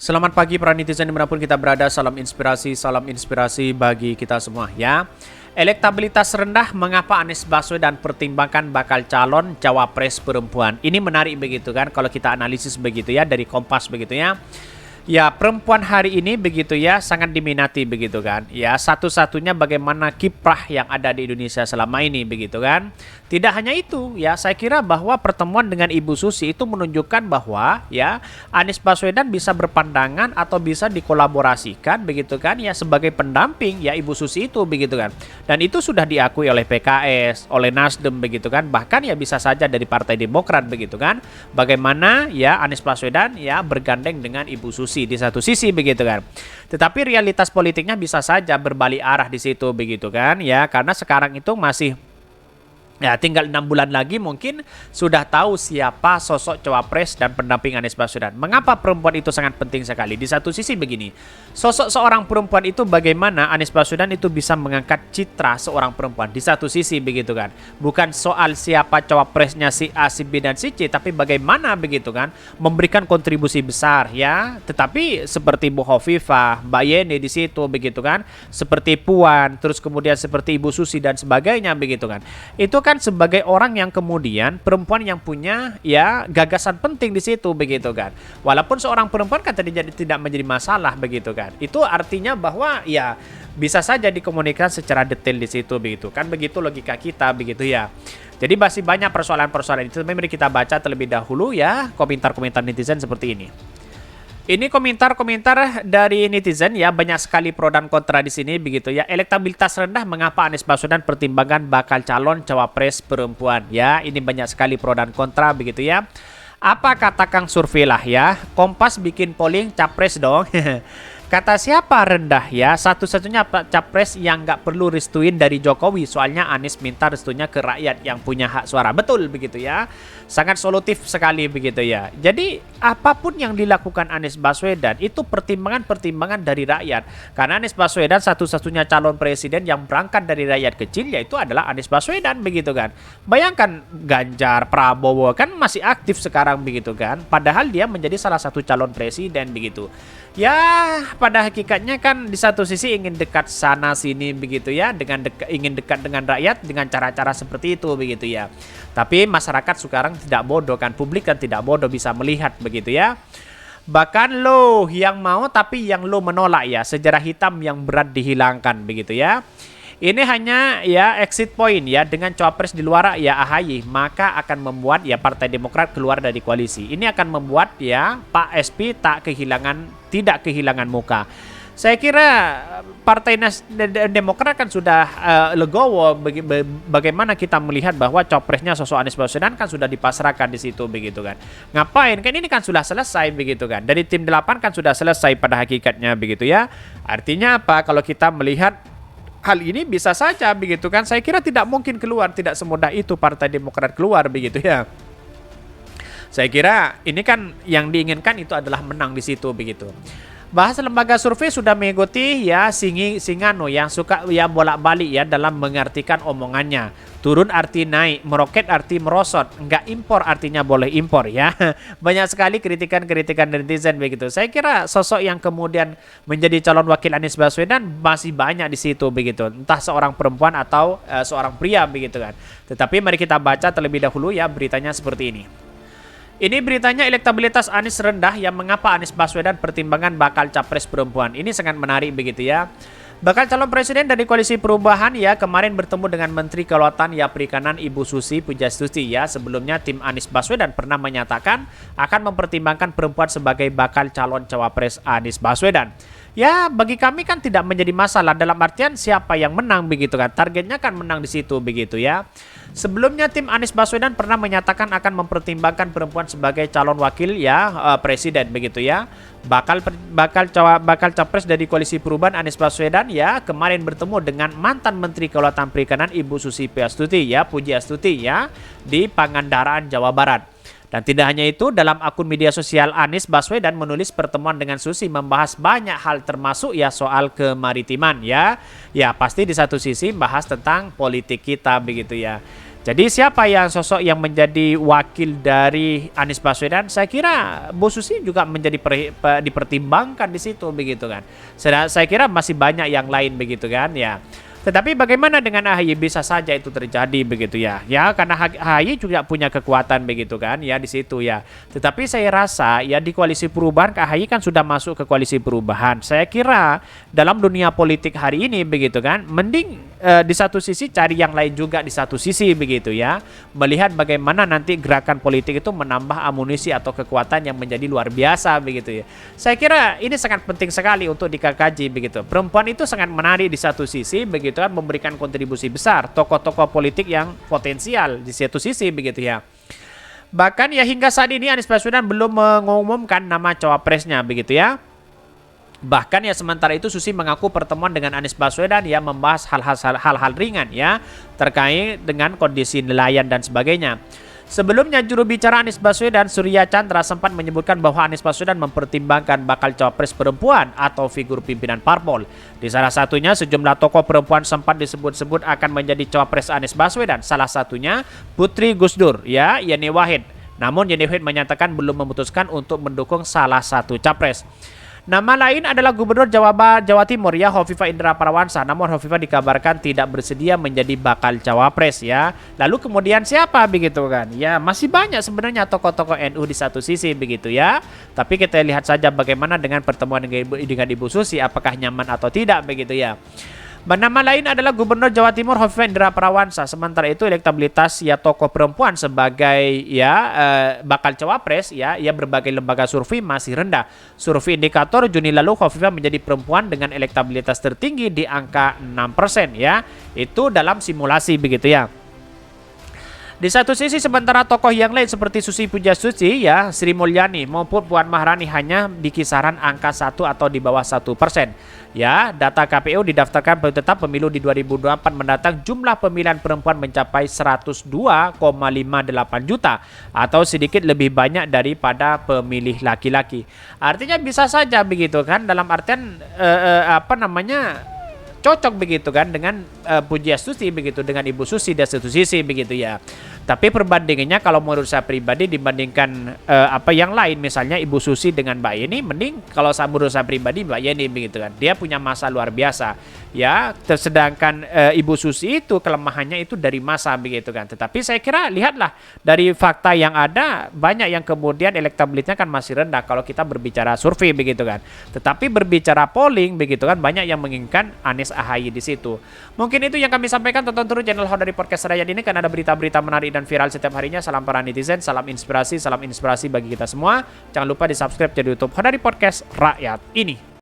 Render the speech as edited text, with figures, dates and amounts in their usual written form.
Selamat pagi para netizen dimanapun kita berada, salam inspirasi bagi kita semua ya. Elektabilitas rendah, mengapa Anies Baswedan pertimbangkan bakal calon cawapres perempuan? Ini menarik begitu kan, kalau kita analisis begitu ya, dari Kompas begitu ya. Ya, perempuan hari ini begitu ya, sangat diminati begitu kan. Ya, satu-satunya bagaimana kiprah yang ada di Indonesia selama ini begitu kan. Tidak hanya itu ya, saya kira bahwa pertemuan dengan Ibu Susi itu menunjukkan bahwa ya Anies Baswedan bisa berpandangan atau bisa dikolaborasikan begitu kan ya sebagai pendamping ya Ibu Susi itu begitu kan. Dan itu sudah diakui oleh PKS, oleh Nasdem begitu kan. Bahkan ya bisa saja dari Partai Demokrat begitu kan. Bagaimana ya Anies Baswedan ya bergandeng dengan Ibu Susi di satu sisi begitu kan. Tetapi realitas politiknya bisa saja berbalik arah di situ begitu kan ya, karena sekarang itu masih ya tinggal 6 bulan lagi mungkin sudah tahu siapa sosok cawapres dan pendamping Anies Baswedan. Mengapa perempuan itu sangat penting sekali? Di satu sisi begini, sosok seorang perempuan itu bagaimana Anies Baswedan itu bisa mengangkat citra seorang perempuan. Di satu sisi begitu kan. Bukan soal siapa cawapresnya si A, si B dan si C, tapi bagaimana begitu kan memberikan kontribusi besar ya. Tetapi seperti Bu Hovifah, Mbak Yeni di situ begitu kan, seperti Puan, terus kemudian seperti Ibu Susi dan sebagainya begitu kan. Itu kan sebagai orang yang kemudian perempuan yang punya ya gagasan penting di situ begitu kan. Walaupun seorang perempuan kan tidak menjadi masalah begitu kan. Itu artinya bahwa ya bisa saja dikomunikasikan secara detail di situ begitu kan, begitu logika kita begitu ya. Jadi masih banyak persoalan-persoalan itu. Mari kita baca terlebih dahulu ya komentar-komentar netizen seperti ini. Ini komentar-komentar dari netizen ya, banyak sekali pro dan kontra di sini begitu ya. Elektabilitas rendah, mengapa Anies Baswedan pertimbangan bakal calon cawapres perempuan ya. Ini banyak sekali pro dan kontra begitu ya. Apa kata Kang Survei lah ya? Kompas bikin polling capres dong. Kata siapa rendah ya? Satu-satunya capres yang nggak perlu restuin dari Jokowi. Soalnya Anies minta restunya ke rakyat yang punya hak suara. Betul begitu ya. Sangat solutif sekali begitu ya. Jadi apapun yang dilakukan Anies Baswedan itu pertimbangan-pertimbangan dari rakyat. Karena Anies Baswedan satu-satunya calon presiden yang berangkat dari rakyat kecil, yaitu adalah Anies Baswedan begitu kan. Bayangkan Ganjar, Prabowo kan masih aktif sekarang begitu kan. Padahal dia menjadi salah satu calon presiden begitu. Ya, pada hakikatnya kan di satu sisi ingin dekat sana sini begitu ya, dengan ingin dekat dengan rakyat dengan cara-cara seperti itu begitu ya. Tapi masyarakat sekarang tidak bodoh kan, publik kan tidak bodoh, bisa melihat begitu ya. Bahkan lo yang mau tapi yang lo menolak ya, sejarah hitam yang berat dihilangkan begitu ya. Ini hanya ya exit point ya, dengan cawapres di luar ya AHY, maka akan membuat ya Partai Demokrat keluar dari koalisi. Ini akan membuat ya Pak SP tidak kehilangan muka. Saya kira Partai Demokrat kan sudah legowo bagaimana kita melihat bahwa cawapresnya sosok Anies Baswedan kan sudah dipasrahkan di situ begitu kan. Ngapain? Kan ini kan sudah selesai begitu kan. Dari tim 8 kan sudah selesai pada hakikatnya begitu ya. Artinya apa? Kalau kita melihat hal ini bisa saja begitu kan. Saya kira tidak mungkin keluar, tidak semudah itu Partai Demokrat keluar begitu ya. Saya kira ini kan yang diinginkan itu adalah menang di situ begitu. Bahas lembaga survei sudah mengikuti ya Singano yang suka ya bolak-balik ya dalam mengartikan omongannya. Turun arti naik, meroket arti merosot, enggak impor artinya boleh impor ya. Banyak sekali kritikan-kritikan netizen begitu. Saya kira sosok yang kemudian menjadi calon wakil Anies Baswedan masih banyak di situ begitu. Entah seorang perempuan atau seorang pria begitu kan. Tetapi mari kita baca terlebih dahulu ya beritanya seperti ini. Ini beritanya elektabilitas Anies rendah yang mengapa Anies Baswedan pertimbangan bakal capres perempuan. Ini sangat menarik begitu ya. Bakal calon presiden dari Koalisi Perubahan ya kemarin bertemu dengan Menteri Kelautan ya Perikanan Ibu Susi Pujastuti ya. Sebelumnya tim Anies Baswedan pernah menyatakan akan mempertimbangkan perempuan sebagai bakal calon cawapres Anies Baswedan. Ya bagi kami kan tidak menjadi masalah, dalam artian siapa yang menang begitu kan. Targetnya kan menang di situ begitu ya. Sebelumnya tim Anies Baswedan pernah menyatakan akan mempertimbangkan perempuan sebagai calon wakil ya presiden begitu ya. Bakal capres dari Koalisi Perubahan Anies Baswedan ya kemarin bertemu dengan mantan Menteri Kelautan Perikanan Ibu Susi Pujastuti ya di Pangandaran, Jawa Barat. Dan tidak hanya itu, dalam akun media sosial Anies Baswedan menulis pertemuan dengan Susi membahas banyak hal termasuk ya soal kemaritiman ya. Ya pasti di satu sisi bahas tentang politik kita begitu ya. Jadi siapa yang sosok yang menjadi wakil dari Anies Baswedan? Saya kira Bu Susi juga menjadi dipertimbangkan di situ begitu kan. Saya kira masih banyak yang lain begitu kan ya. Tetapi bagaimana dengan AHY, bisa saja itu terjadi begitu ya. Ya karena AHY juga punya kekuatan begitu kan ya di situ ya. Tetapi saya rasa ya di koalisi perubahan AHY kan sudah masuk ke koalisi perubahan. Saya kira dalam dunia politik hari ini begitu kan, mending di satu sisi cari yang lain juga di satu sisi begitu ya. Melihat bagaimana nanti gerakan politik itu menambah amunisi atau kekuatan yang menjadi luar biasa begitu ya. Saya kira ini sangat penting sekali untuk dikaji begitu. Perempuan itu sangat menarik di satu sisi begitu kan, memberikan kontribusi besar, tokoh-tokoh politik yang potensial di satu sisi begitu ya. Bahkan ya hingga saat ini Anies Baswedan belum mengumumkan nama cawapresnya begitu ya. Bahkan ya sementara itu Susi mengaku pertemuan dengan Anies Baswedan ya membahas hal-hal ringan ya terkait dengan kondisi nelayan dan sebagainya. Sebelumnya juru bicara Anies Baswedan Surya Chandra sempat menyebutkan bahwa Anies Baswedan mempertimbangkan bakal cawapres perempuan atau figur pimpinan parpol. Di salah satunya sejumlah tokoh perempuan sempat disebut-sebut akan menjadi cawapres Anies Baswedan. Salah satunya Putri Gus Dur ya, Yeni Wahid. Namun Yeni Wahid menyatakan belum memutuskan untuk mendukung salah satu capres. Nama lain adalah Gubernur Jawa Timur ya, Hovifah Indra Parawansa. Namun Hovifah dikabarkan tidak bersedia menjadi bakal cawapres ya. Lalu kemudian siapa begitu kan? Ya masih banyak sebenarnya tokoh-tokoh NU di satu sisi begitu ya. Tapi kita lihat saja bagaimana dengan pertemuan dengan Ibu Susi, apakah nyaman atau tidak begitu ya. Nama lain adalah Gubernur Jawa Timur Hovifah Indra Parawansa. Sementara itu elektabilitas ya tokoh perempuan sebagai ya bakal cawapres ya berbagai lembaga survei masih rendah. Survei indikator Juni lalu Hovifah menjadi perempuan dengan elektabilitas tertinggi di angka 6% ya. Itu dalam simulasi begitu ya. Di satu sisi sementara tokoh yang lain seperti Susi Pujiastuti ya, Sri Mulyani maupun Puan Maharani hanya di kisaran angka 1 atau di bawah 1%. Ya, data KPU didaftarkan tetap pemilu di 2024 mendatang jumlah pemilihan perempuan mencapai 102,58 juta atau sedikit lebih banyak daripada pemilih laki-laki. Artinya bisa saja begitu kan, dalam artian cocok begitu kan dengan Pujiastuti begitu, dengan Ibu Susi dari satu sisi begitu ya. Tapi perbandingannya kalau menurut saya pribadi dibandingkan yang lain, misalnya Ibu Susi dengan Mbak Yeni, mending kalau menurut saya pribadi Mbak Yeni begitu kan. Dia punya masa luar biasa ya, sedangkan Ibu Susi itu kelemahannya itu dari masa begitu kan. Tetapi saya kira lihatlah dari fakta yang ada, banyak yang kemudian elektabilitasnya kan masih rendah kalau kita berbicara survei begitu kan. Tetapi berbicara polling begitu kan, banyak yang menginginkan Anies AHY di situ. Mungkin itu yang kami sampaikan. Tonton terus channel Hodari Podcast Rakyat ini karena ada berita-berita menarik dan viral setiap harinya. Salam para netizen, salam inspirasi bagi kita semua. Jangan lupa di subscribe channel YouTube Hodari Podcast Rakyat ini.